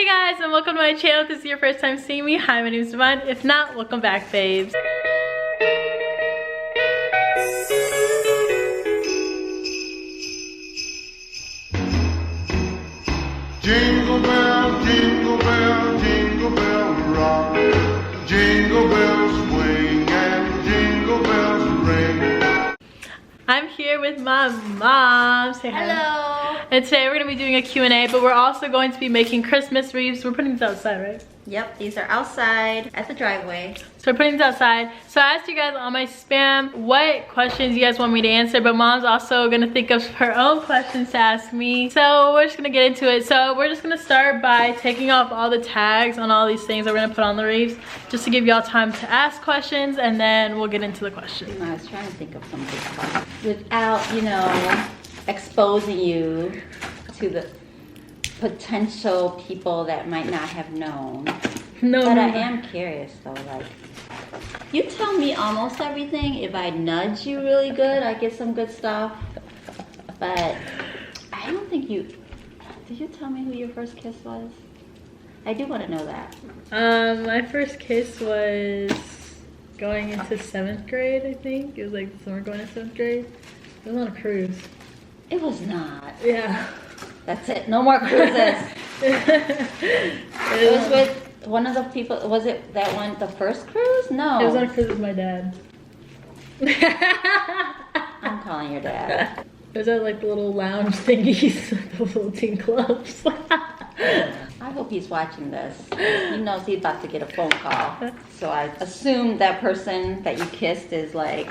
guys, and welcome to my channel. If this is your first time seeing me, hi, my name is Devon. If not, welcome back, babes. Jingle bell, jingle bell, jingle bell rock. Jingle bells swing and jingle bells ring. I'm here with my mom. Say hi. Hello. And today we're going to be doing a Q&A, but we're also going to be making Christmas wreaths. We're putting these outside, right? Yep, these are outside at the driveway. So we're putting these outside. So I asked you guys on my spam what questions you guys want me to answer, but mom's also gonna think of her own questions to ask me. So we're just gonna get into it. So we're just gonna start by taking off all the tags on all these things that we're gonna put on the wreaths, just to give y'all time to ask questions, and then we'll get into the questions. I was trying to think of something without, you know, exposing you to the potential people that might not have known. No, but no, I no. am curious though, like, you tell me almost everything. If I nudge you really good, I get some good stuff. But I don't think you, did you tell me who your first kiss was? I do want to know that. My first kiss was going into 7th grade, I think. It was like the summer going into 7th grade. It was on a cruise. It was not. Yeah. That's it. No more cruises. It was with one of the people. Was it that one, the first cruise? No. It was on a cruise with my dad. I'm calling your dad. It was at like the little lounge thingies, the little teen clubs. I hope he's watching this. He knows he's about to get a phone call. So I assume that person that you kissed is like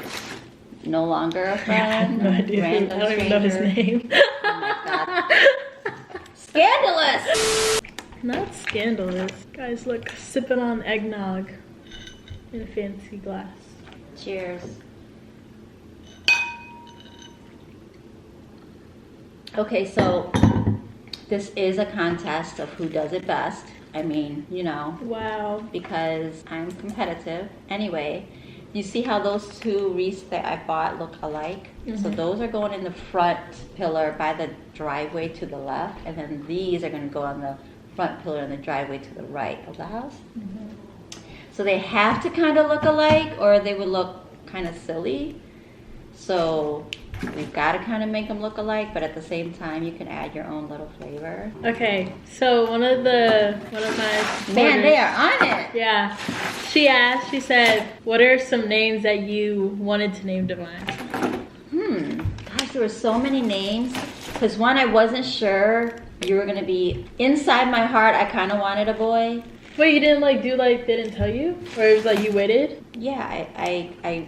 no longer a friend. No idea. I don't even know his name. Oh my God. Scandalous! Not scandalous. Guys, look, sipping on eggnog in a fancy glass. Cheers. Okay, so this is a contest of who does it best. I mean, you know. Wow. Because I'm competitive. Anyway, you see how those two wreaths that I bought look alike? Mm-hmm. So those are going in the front pillar by the driveway to the left, and then these are going to go on the front pillar in the driveway to the right of the house. Mm-hmm. So they have to kind of look alike, or they would look kind of silly. So we've got to kind of make them look alike, but at the same time, you can add your own little flavor. Okay, so one of my Man, they are on it. Yeah, she said, what are some names that you wanted to name Divine? Gosh, there were so many names. Because one, I wasn't sure you were going to be, inside my heart, I kind of wanted a boy. Wait, you didn't like they didn't tell you? Or it was like you waited? Yeah,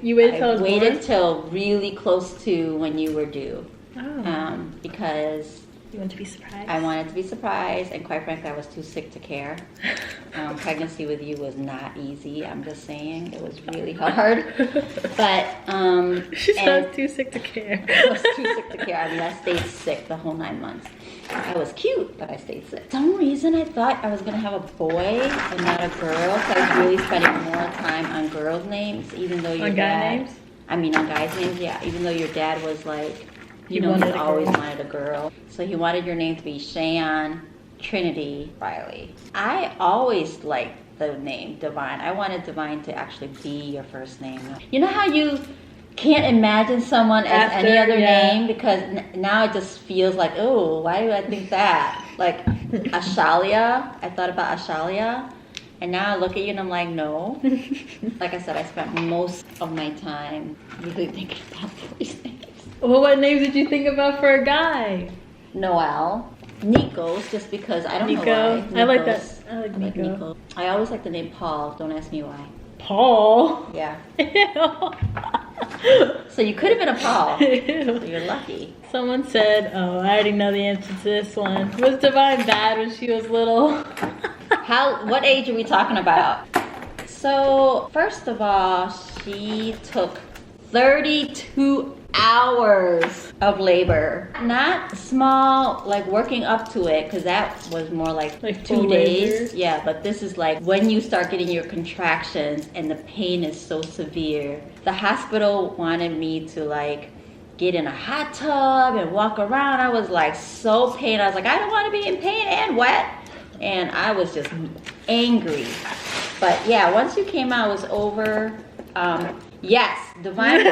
You waited till I was waited born? till really close to when you were due. Oh. Because You want to be surprised? I wanted to be surprised, and quite frankly, I was too sick to care. Pregnancy with you was not easy. I'm just saying, it was really hard. But She said I was too sick to care. I was too sick to care. I mean, I stayed sick the whole 9 months. I was cute, but I stayed sick. For some reason, I thought I was gonna have a boy and not a girl, so I was really spending more time on girls' names, even though your On guy dad. names? I mean, on guys' names, yeah. Even though your dad was like, you know, wanted he a always girl. wanted a girl. So he wanted your name to be Cheyenne, Trinity, Riley. I always liked the name Divine. I wanted Divine to actually be your first name. You know how you can't imagine someone as any After, other yeah. name? Because now it just feels like, oh, why do I think that? Like Ashalia, I thought about Ashalia. And now I look at you and I'm like, no. Like I said, I spent most of my time really thinking about boys' names. Well, what names did you think about for a guy? Noel, Nikos, just because I don't Nico. know why. I like that. Nikos. I like like Nico. Nico. I always like the name Paul. Don't ask me why. Paul. Yeah. Ew. So you could have been a Paul. Ew. So you're lucky. Someone said, oh, I already know the answer to this one. Was Divine bad when she was little? What age are we talking about? So first of all, she took 32 hours of labor. Not small, like working up to it, because that was more like 2 full days. labor? Yeah, but this is like when you start getting your contractions and the pain is so severe. The hospital wanted me to like get in a hot tub and walk around. I was like so pain. I was like, I don't want to be in pain and wet. and I was just angry. But yeah, once you came out, it was over. Yes, Divine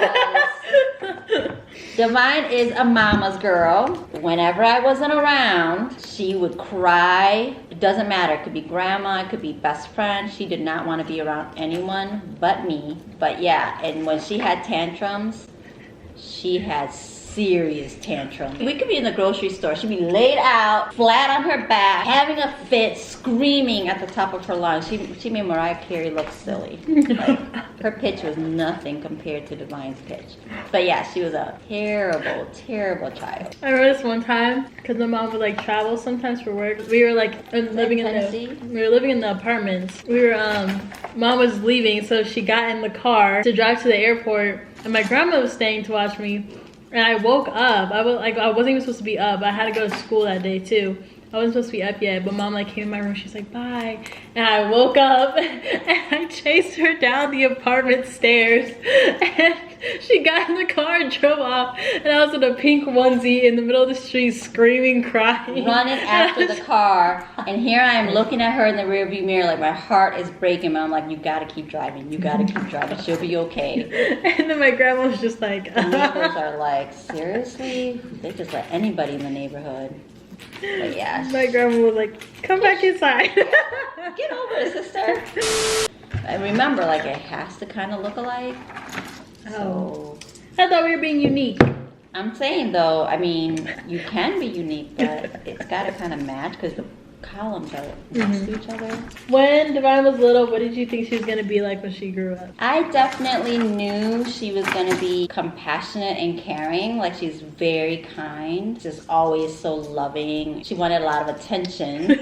is a mama's girl. Whenever I wasn't around, she would cry. It doesn't matter. It could be grandma, it could be best friend. She did not want to be around anyone but me. But yeah, and when she had tantrums, she had serious tantrum. We could be in the grocery store. She'd be laid out, flat on her back, having a fit, screaming at the top of her lungs. She made Mariah Carey look silly. Like, her pitch was nothing compared to Divine's pitch. But yeah, she was a terrible, terrible child. I remember this one time, because my mom would like travel sometimes for work. We were like living in the apartments. Mom was leaving, so she got in the car to drive to the airport, and my grandma was staying to watch me. And I woke up. I wasn't even supposed to be up. I had to go to school that day too. I wasn't supposed to be up yet, but mom like came in my room. She's like, bye. And I woke up and I chased her down the apartment stairs. And she got in the car and drove off. And I was in a pink onesie in the middle of the street screaming, crying. Running after the car. And here I am looking at her in the rearview mirror like my heart is breaking. I'm like, you gotta keep driving. You gotta keep driving. She'll be okay. And then my grandma was just like. The neighbors are like, seriously? They just let anybody in the neighborhood. But yeah. My grandma was like, come back inside. Get over it, sister. I remember, like, it has to kind of look alike. Oh. I thought we were being unique. I'm saying, though, I mean, you can be unique, but it's got to kind of match because the columns are next to each other. When Divine was little, what did you think she was going to be like when she grew up? I definitely knew she was going to be compassionate and caring. Like, she's very kind, just always so loving. She wanted a lot of attention.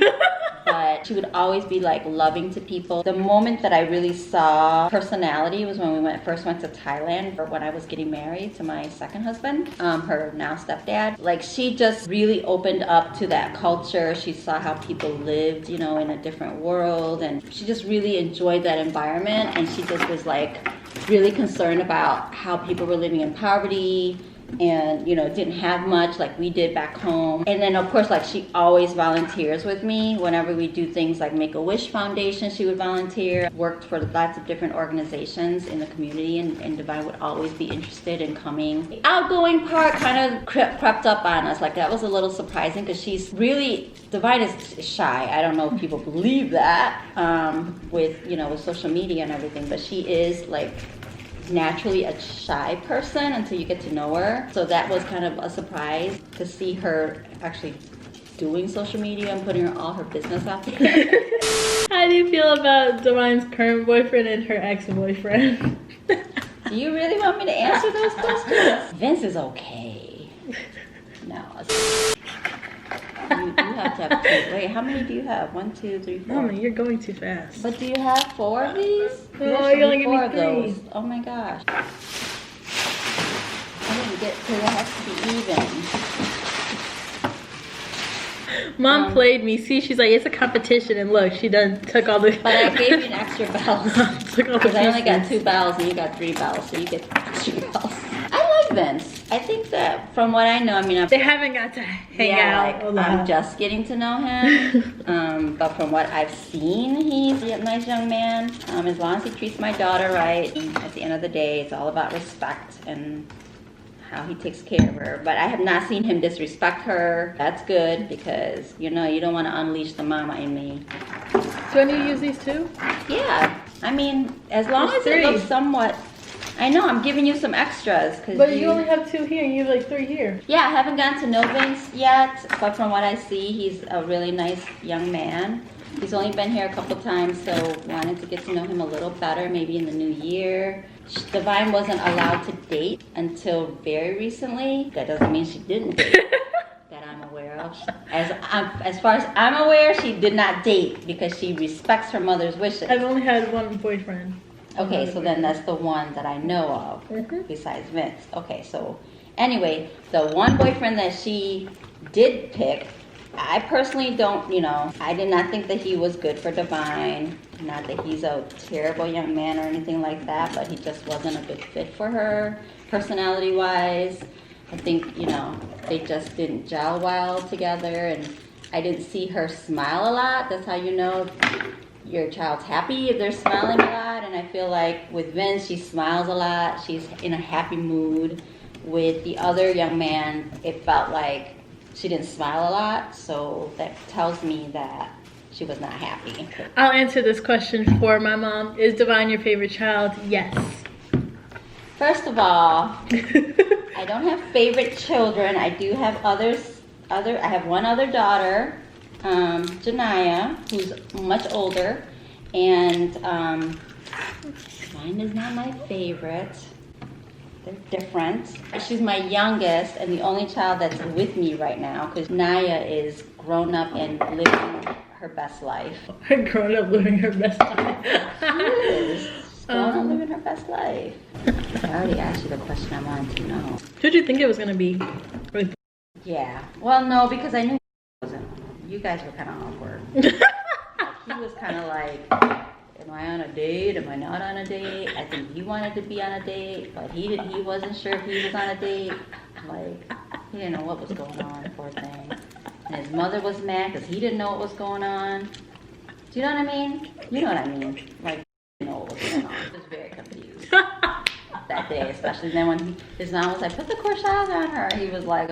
But she would always be like loving to people. The moment that I really saw personality was when we first went to Thailand, or when I was getting married to my second husband, her now stepdad. Like, she just really opened up to that culture. She saw how people lived, you know, in a different world, and she just really enjoyed that environment. And she just was like really concerned about how people were living in poverty and, you know, didn't have much like we did back home. And then of course, like, she always volunteers with me whenever we do things like Make-A-Wish Foundation. She would volunteer, worked for lots of different organizations in the community, and Divine would always be interested in coming. The outgoing part kind of crept up on us. Like, that was a little surprising because she's really, Divine is shy. I don't know if people believe that with, you know, with social media and everything, but she is like naturally a shy person until you get to know her. So that was kind of a surprise to see her actually doing social media and putting all her business out there. How do you feel about Divine's current boyfriend and her ex-boyfriend? Do you really want me to answer those questions? Vince is okay. No. You have to have two. Wait, how many do you have? 1, 2, 3, 4. Mama, you're going too fast. But do you have 4 of these? No, you only give me 4 of 3. those. Oh my gosh. I didn't get, because it has to be even. Mom played me. See, she's like, it's a competition, and look, she done took all the. But I gave you an extra bell. Took all the Because I only got pieces. 2 bells and you got 3 bells, so you get extra bells. I like Vince. I think that from what I know, I mean, They haven't got to hang out a lot. I'm just getting to know him. But from what I've seen, he's a nice young man. As long as he treats my daughter right, and at the end of the day, it's all about respect and how he takes care of her. But I have not seen him disrespect her. That's good, because, you know, you don't want to unleash the mama in me. Do I need to use these too? Yeah, I mean, as long There's as it 3. looks somewhat. I know, I'm giving you some extras. But you only have 2 here, and you have like 3 here. Yeah, I haven't gotten to know Vince yet, but from what I see, he's a really nice young man. He's only been here a couple times, so wanted to get to know him a little better, maybe in the new year. Divine wasn't allowed to date until very recently. That doesn't mean she didn't date. That I'm aware of. As far as I'm aware, she did not date because she respects her mother's wishes. I've only had 1 boyfriend. Okay, so then that's the one that I know of, besides Vince. Okay, so anyway, the one boyfriend that she did pick, I personally don't, you know, I did not think that he was good for Divine. Not that he's a terrible young man or anything like that, but he just wasn't a good fit for her, personality-wise. I think, you know, they just didn't gel well together, and I didn't see her smile a lot. That's how you know your child's happy, if they're smiling a lot. And I feel like with Vince, she smiles a lot. She's in a happy mood. With the other young man, it felt like she didn't smile a lot. So that tells me that she was not happy. I'll answer this question for my mom. Is Divine your favorite child? Yes. First of all, I don't have favorite children. I do have I have one other daughter, Janiyah, who's much older, and mine is not my favorite. They're different. She's my youngest and the only child that's with me right now, because Naya is grown up and living her best life. Grown up living her best life. She is. She's grown up living her best life. I already asked you the question I wanted to know. Who'd you think it was gonna be? Yeah. Well, no, because I knew it wasn't. You guys were kind of awkward. He was kind of like, am I on a date? Am I not on a date? I think he wanted to be on a date, but he wasn't sure if he was on a date. Like, he didn't know what was going on, poor thing. And his mother was mad because he didn't know what was going on. Do you know what I mean? You know what I mean. Like, he didn't know what was going on. He was very confused that day, especially then when his mom was like, put the corsage on her. He was like,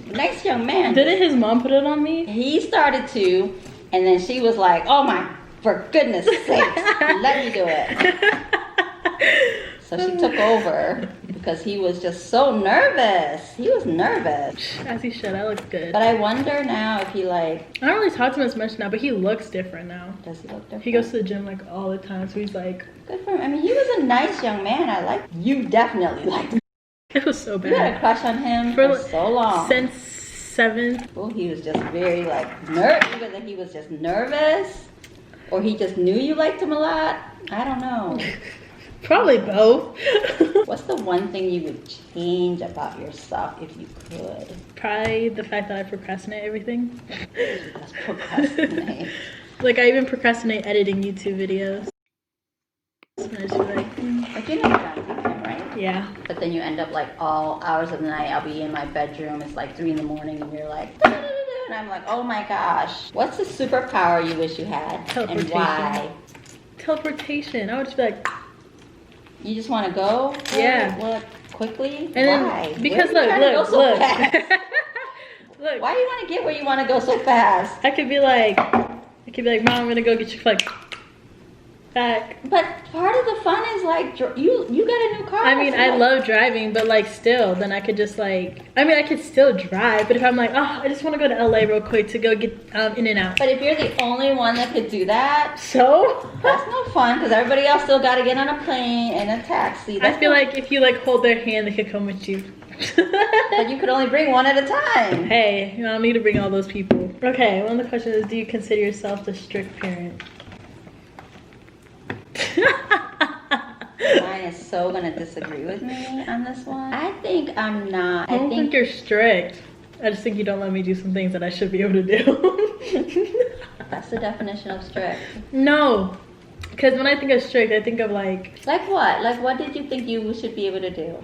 nice young man. Didn't his mom put it on me? He started to, and then she was like, oh my, for goodness sakes, let me do it. So she took over because he was just so nervous. He was nervous. As he should. I look good. But I wonder now if he like... I don't really talk to him as much now, but he looks different now. Does he look different? He goes to the gym like all the time, so he's like... Good for him. I mean, he was a nice young man. I like... You definitely liked him. It was so bad. You had a crush on him for so long. Since 7th. Well, he was just very like nervous. Either he was just nervous, or he just knew you liked him a lot. I don't know. Probably both. What's the one thing you would change about yourself if you could? Probably the fact that I procrastinate everything. Just procrastinate. Like I even procrastinate editing YouTube videos. And I just be like, But you know you're done with him, right? yeah. But then you end up like all hours of the night. I'll be in my bedroom. It's like 3 in the morning, and you're like, and I'm like, oh my gosh. What's the superpower you wish you had, and Teleportation. why? Teleportation. I would just be like, You just want to go? Yeah. What? Quickly? and Why? then because Where are you trying to go look. so fast? Look. Why do you want to get where you want to go so fast? I could be like, Mom, I'm gonna go get your flag back. But part of the fun is like you got a new car. I mean, so I like- love driving, but like still, then I could just like, I mean, I could still drive, but if I'm like, oh, I just want to go to LA real quick to go get in and out. But if you're the only one that could do that, So that's no fun because everybody else still got to get on a plane and a taxi. I feel like if you like hold their hand, they could come with you. But you could only bring one at a time. Hey, you don't need to bring all those people. Okay, one of the questions is, do you consider yourself the strict parent? Mine is so gonna disagree with me on this one. I think I'm not. I don't think you're strict. I just think you don't let me do some things that I should be able to do. That's the definition of strict. No, because when I think of strict, I think of like What? Like what did you think you should be able to do?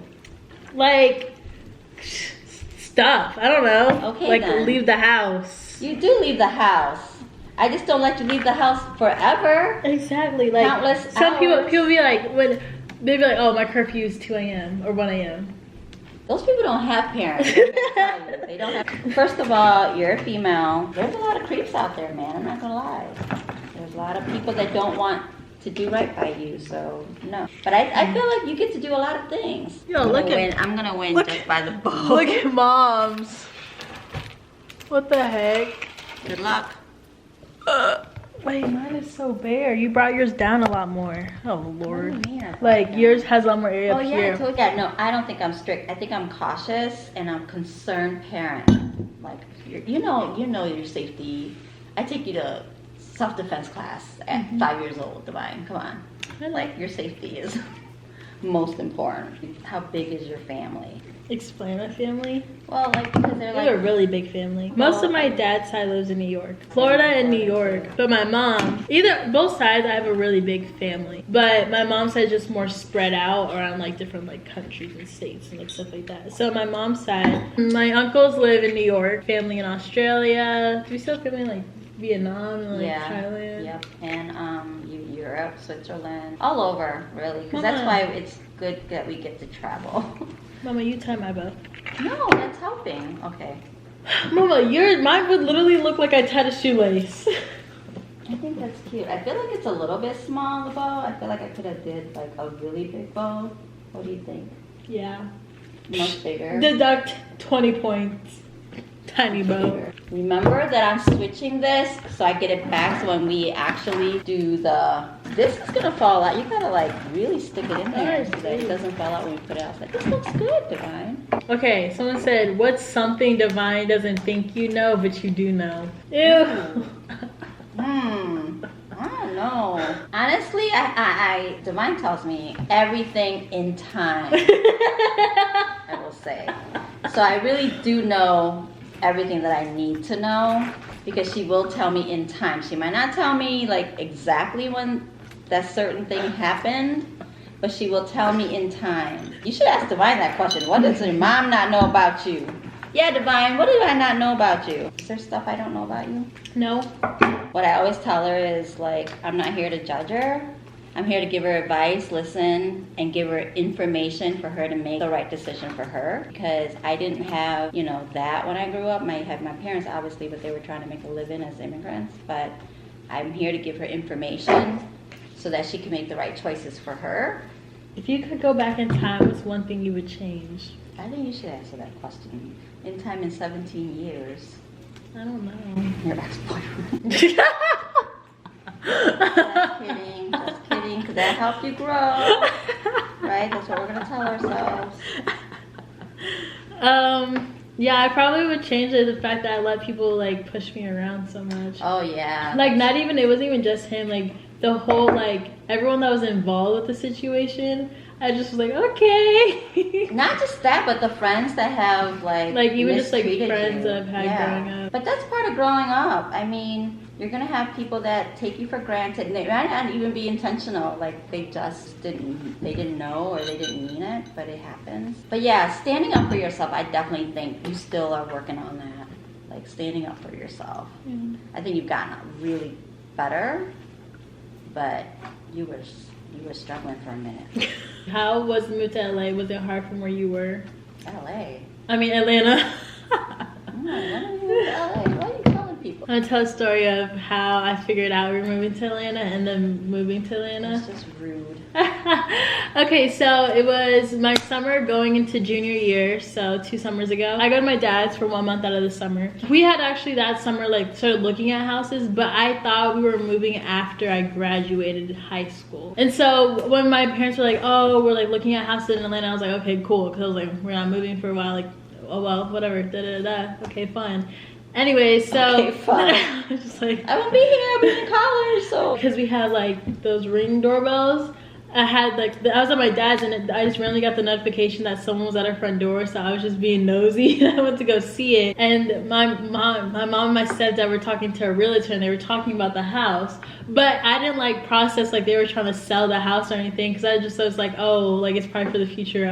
Stuff. I don't know. Okay, like then. leave the house. You do leave the house. I just don't let you leave the house forever. Exactly. Like Countless some hours. people be like, when they be like, oh, my curfew is 2 a.m. or 1 a.m. Those people don't have parents. I'm gonna tell you. They don't have. First of all, you're a female. There's a lot of creeps out there, man. I'm not gonna lie. There's a lot of people that don't want to do right by you, so no. But I feel like you get to do a lot of things. Yo, I'm gonna win just by the ball. Look at Mom's. What the heck? Good luck. Wait, mine is so bare. You brought yours down a lot more. Oh Lord. What do you mean I brought Like it down? yours has a lot more area Oh up yeah, here. I totally got it. No, I don't think I'm strict. I think I'm cautious and I'm concerned parent. Like you know your safety. I take you to self-defense class at 5 years old, Divine. Come on. Like your safety is most important. How big is your family? Explain my family. Well, like, because they're We're a like, really big family. Most of my dad's side lives in New York, Florida and New York. But my mom, both sides, I have a really big family. But my mom's side is just more spread out around like different like countries and states and like stuff like that. So my mom's side, my uncles live in New York, family in Australia. Do we still have family in like Vietnam and like Thailand? Yep. And Europe, Switzerland, all over really. Because that's why it's good that we get to travel. Mama, you tie my bow. No, that's helping. Okay. Mama, mine would literally look like I tied a shoelace. I think that's cute. I feel like it's a little bit small, the bow. I feel like I could have did like a really big bow. What do you think? Yeah. Much bigger. Deduct 20 points. Tiny bow. Remember that I'm switching this so I get it back, so when we actually do this is gonna fall out. You gotta like really stick it in there so that it doesn't fall out when you put it out. Like, this looks good, Divine. Okay, someone said, what's something Divine doesn't think you know, but you do know? Ew. I don't know. Honestly, I Divine tells me everything in time. I will say. So I really do know everything that I need to know, because she will tell me in time. She might not tell me like exactly when that certain thing happened, but she will tell me in time. You should ask Divine that question. What does your mom not know about you? Yeah, Divine, what do I not know about you? Is there stuff I don't know about you? No. What I always tell her is like, I'm not here to judge her. I'm here to give her advice, listen, and give her information for her to make the right decision for her. Because I didn't have, that when I grew up. I had my parents, obviously, but they were trying to make a living as immigrants. But I'm here to give her information so that she can make the right choices for her. If you could go back in time, what's one thing you would change? I think you should answer that question. In time in 17 years. I don't know. Your ex-boyfriend. Just kidding, because that helped you grow. Right? That's what we're going to tell ourselves. Yeah, I probably would change the fact that I let people like push me around so much. Oh, yeah. Like, it wasn't even just him, like the whole, like, everyone that was involved with the situation. I just was like, okay. Not just that, but the friends that have like even just like friends you. that I've had growing up. But that's part of growing up. I mean, you're gonna have people that take you for granted, and they might not even be intentional. Like they didn't know or they didn't mean it, but it happens. But yeah, standing up for yourself, I definitely think you still are working on that. Like standing up for yourself. Mm. I think you've gotten really better, but you were struggling for a minute. How was the move to LA? Was it hard from where you were? LA? I mean, Atlanta. When are you moving to LA? Why are you telling people? I'm gonna tell a story of how I figured out we were moving to Atlanta and then moving to Atlanta. It's just rude. Okay, so it was my summer going into junior year, so 2 summers ago. I go to my dad's for 1 month out of the summer. We had actually that summer like started looking at houses, but I thought we were moving after I graduated high school. And so when my parents were like, oh, we're like looking at houses in Atlanta, I was like, okay, cool, because I was like, we're not moving for a while, like, oh well, whatever, okay, fine. Anyway, so okay, fine. I was just like, I won't be here, I'll be in college, so. Because we had like those Ring doorbells. I was at my dad's and I just randomly got the notification that someone was at our front door, so I was just being nosy and I went to go see it. And my mom and my stepdad were talking to a realtor and they were talking about the house, but I didn't like process like they were trying to sell the house or anything, because I was like, oh, like it's probably for the future.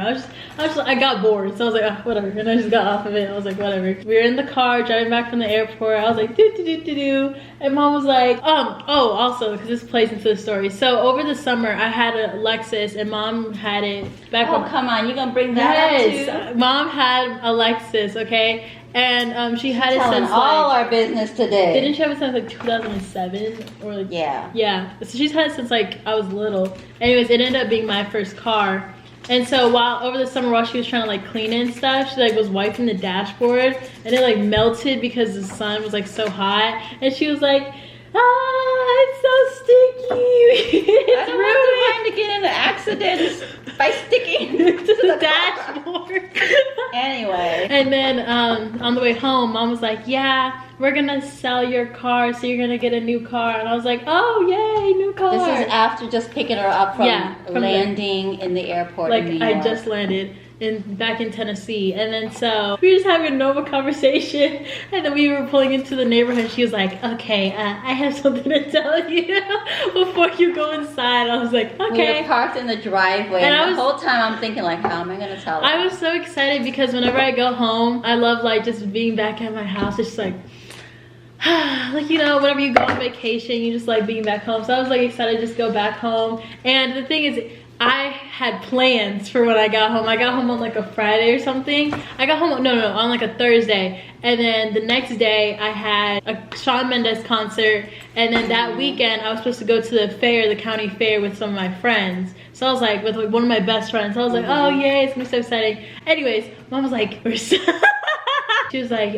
I got bored, so I was like, oh, whatever, and I just got off of it. I was like, whatever. We were in the car driving back from the airport. I was like, do, and mom was like, oh, also, because this plays into the story. So over the summer I had a Lexus and mom had it back. Oh, come on, you gonna bring that up too? Mom had a Lexus, okay, and she had it since all our business today. Didn't she have it since like 2007 or like, yeah, so she's had it since like I was little. Anyways, it ended up being my first car. And so over the summer while she was trying to like clean it and stuff, she like was wiping the dashboard and it like melted because the sun was like so hot, and she was like, it's so sticky. I don't want to get into accidents by sticking to the dashboard. Anyway. And then on the way home, mom was like, yeah, we're gonna sell your car, so you're gonna get a new car. And I was like, oh, yay, new car. This is after just picking her up from landing in the airport like in New York. I just landed. back in Tennessee. And then so we were just having a normal conversation, and then we were pulling into the neighborhood. She was like, okay, I have something to tell you before you go inside. I was like, okay. We were parked in the driveway, and the whole time I'm thinking like, how am I gonna tell her? I was so excited because whenever I go home, I love like just being back at my house. It's just like, like, you know, whenever you go on vacation, you just like being back home. So I was like excited to just go back home. And the thing is, I had plans for when I got home. I got home on like a Friday or something. I got home, no, on like a Thursday. And then the next day I had a Shawn Mendes concert. And then that weekend I was supposed to go to the fair, the county fair, with some of my friends. So I was like, with like one of my best friends. So I was like, oh yay, it's gonna be so exciting. Anyways, Mom was like, she was like,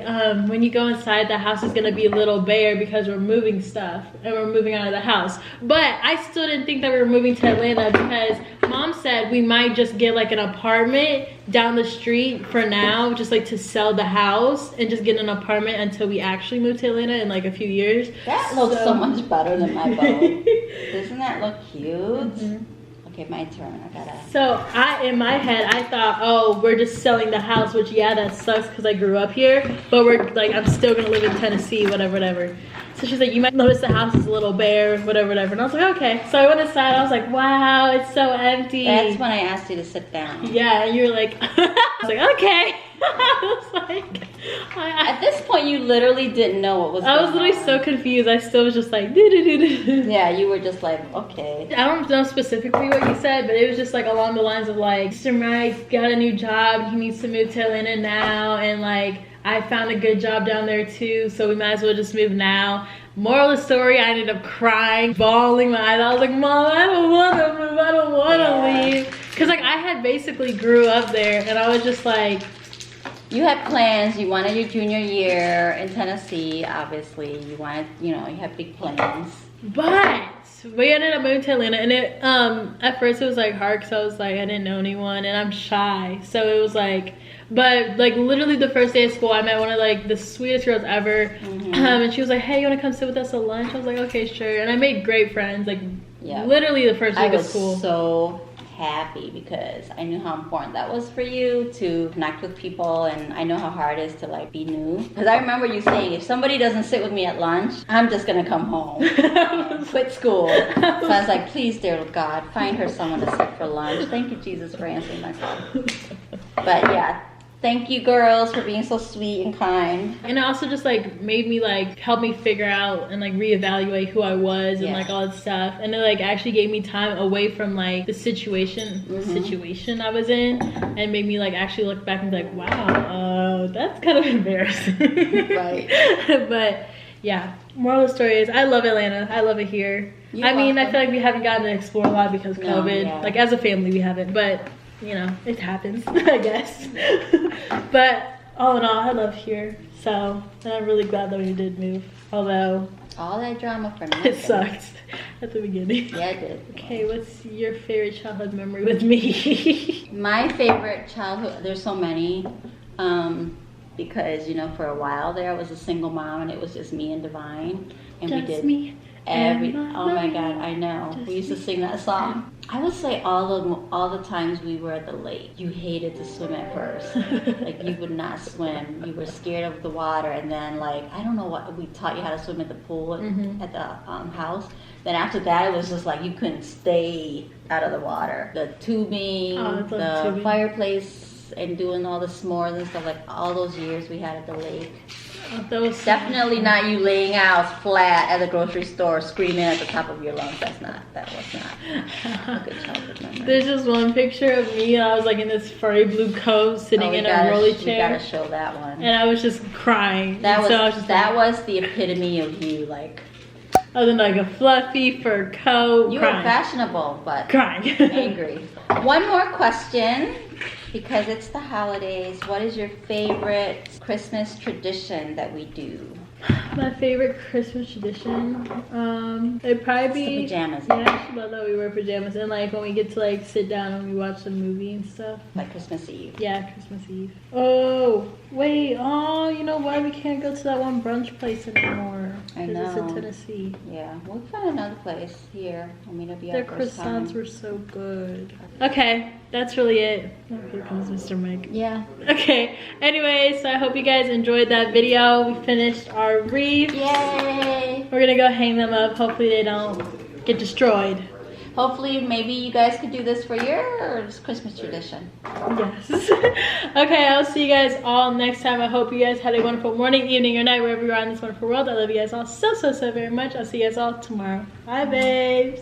when you go inside, the house is gonna be a little bare because we're moving stuff and we're moving out of the house. But I still didn't think that we were moving to Atlanta because Mom said we might just get like an apartment down the street for now, just like to sell the house and just get an apartment until we actually move to Atlanta in like a few years. That looks so much better than my boat. Doesn't that look cute? Okay, my turn. I gotta. So in my head, I thought, oh, we're just selling the house, which yeah, that sucks because I grew up here. But we're like, I'm still gonna live in Tennessee, whatever. So she's like, you might notice the house is a little bare, whatever. And I was like, okay. So I went inside. I was like, wow, it's so empty. That's when I asked you to sit down. Yeah, and you were like, I was like, okay. I was like, at this point, you literally didn't know what was going on. I was literally so confused. I still was just like, do. Yeah, you were just like, okay. I don't know specifically what you said, but it was just like along the lines of like, Mr. Mike got a new job. He needs to move to Atlanta now. And like, I found a good job down there too. So we might as well just move now. Moral of the story, I ended up crying, bawling my eyes. I was like, Mom, I don't want to move. I don't want to leave. Because like I had basically grew up there and I was just like, you had plans. You wanted your junior year in Tennessee, obviously. You wanted, you know, you had big plans. But we ended up moving to Atlanta, and it at first it was like hard because I was like, I didn't know anyone and I'm shy. So it was like, but like literally the first day of school, I met one of like the sweetest girls ever. And she was like, hey, you want to come sit with us at lunch? I was like, okay, sure. And I made great friends, like literally the first week of school. I was so happy because I knew how important that was for you to connect with people, and I know how hard it is to like be new. Because I remember you saying, if somebody doesn't sit with me at lunch, I'm just gonna come home and quit school. So I was like, please, dear God, find her someone to sit for lunch. Thank you, Jesus, for answering my call. But yeah, thank you girls for being so sweet and kind. And it also just like made me like help me figure out and like reevaluate who I was and like all that stuff. And it like actually gave me time away from like the situation I was in, and made me like actually look back and be like, wow, that's kind of embarrassing. Right. But yeah, moral of the story is I love Atlanta. I love it here. I mean, I feel like we haven't gotten to explore a lot because of COVID. Like as a family we haven't, but you know, it happens, I guess. But all in all, I love here. So I'm really glad that we did move. Although all that drama for nothing. It sucked at the beginning. Yeah, it did. Okay, what's your favorite childhood memory with me? My favorite childhood, there's so many. Because, you know, for a while there I was a single mom and it was just me and Divine. And just we did me. Oh my God, I know. We used to sing that song. I would say all the times we were at the lake, you hated to swim at first. Like you would not swim. You were scared of the water, and then like I don't know what we taught you how to swim at the pool at the house. Then after that, it was just like you couldn't stay out of the water. The tubing, the fireplace, and doing all the s'mores and stuff. Like all those years we had at the lake. Definitely not you laying out flat at the grocery store screaming at the top of your lungs. That was not a good childhood memory. There's just one picture of me. I was like in this furry blue coat sitting in a rolly chair. You gotta show that one. And I was just crying. That was the epitome of you, like. I was in like a fluffy fur coat. You were fashionable, but crying. Angry. One more question. Because it's the holidays, what is your favorite Christmas tradition that we do? My favorite Christmas tradition, it'd probably be The pajamas. Yeah, I love that we wear pajamas, and like when we get to like sit down and we watch the movie and stuff. Like Christmas Eve. Yeah, Christmas Eve. Oh wait, oh, you know why we can't go to that one brunch place anymore? I 'Cause it's in know. Tennessee. Yeah, we'll find another place here. I mean, it'll be Their our first time. croissants were so good. Okay, that's really it. Oh, here comes Mr. Mike. Yeah. Okay, anyway, so I hope you guys enjoyed that video. We finished our wreath. Yay! We're gonna go hang them up. Hopefully they don't get destroyed. Hopefully, maybe you guys could do this for your Christmas tradition. Yes. Okay, I'll see you guys all next time. I hope you guys had a wonderful morning, evening, or night, wherever you are in this wonderful world. I love you guys all so very much. I'll see you guys all tomorrow. Bye, babes.